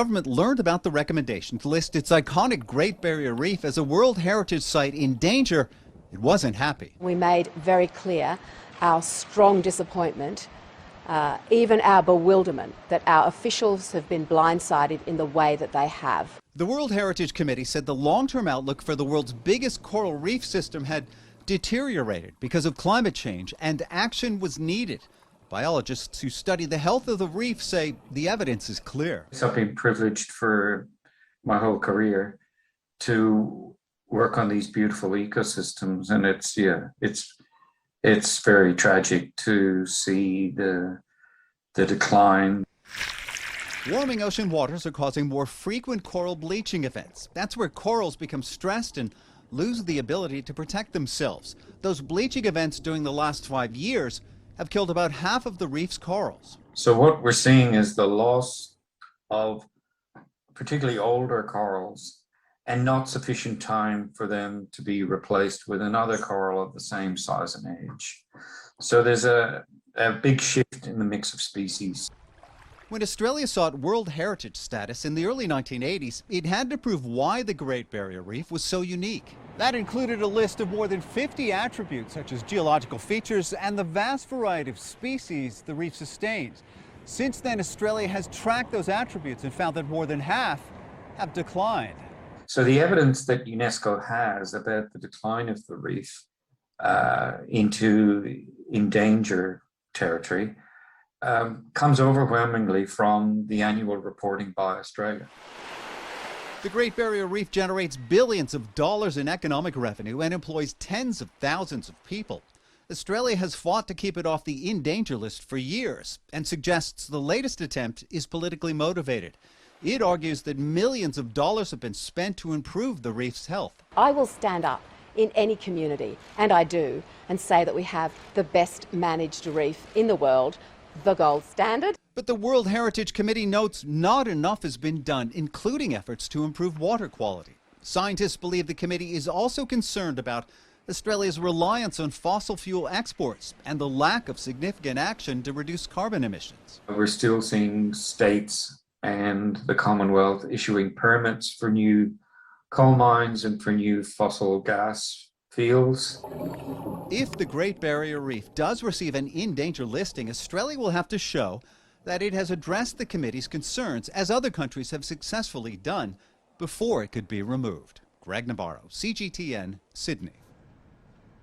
The government learned about the recommendation to list its iconic Great Barrier Reef as a World Heritage Site in danger. It wasn't happy. We made very clear our strong disappointment, even our bewilderment, that our officials have been blindsided in the way that they have. The World Heritage Committee said the long-term outlook for the world's biggest coral reef system had deteriorated because of climate change, and action was needed. Biologists who study the health of the reef say the evidence is clear. I've been privileged for my whole career to work on these beautiful ecosystems, and it's very tragic to see the decline. Warming ocean waters are causing more frequent coral bleaching events. That's where corals become stressed and lose the ability to protect themselves. Those bleaching events during the last 5 years have killed about half of the reef's corals. So what we're seeing is the loss of particularly older corals and not sufficient time for them to be replaced with another coral of the same size and age. So there's a big shift in the mix of species. When Australia sought World Heritage status in the early 1980s, it had to prove why the Great Barrier Reef was so unique. That included a list of more than 50 attributes, such as geological features and the vast variety of species the reef sustains. Since then, Australia has tracked those attributes and found that more than half have declined. So the evidence that UNESCO has about the decline of the reef into endangered territory comes overwhelmingly from the annual reporting by Australia. The Great Barrier Reef generates billions of dollars in economic revenue and employs tens of thousands of people. Australia has fought to keep it off the in danger list for years and suggests the latest attempt is politically motivated. It argues that millions of dollars have been spent to improve the reef's health. I will stand up in any community, and I do, and say that we have the best managed reef in the world, the gold standard. But the World Heritage Committee notes not enough has been done, including efforts to improve water quality. Scientists believe the committee is also concerned about Australia's reliance on fossil fuel exports and the lack of significant action to reduce carbon emissions. We're still seeing states and the Commonwealth issuing permits for new coal mines and for new fossil gas fields. If the Great Barrier Reef does receive an in danger listing, Australia will have to show that it has addressed the committee's concerns, as other countries have successfully done, before it could be removed. Greg Navarro, CGTN, Sydney.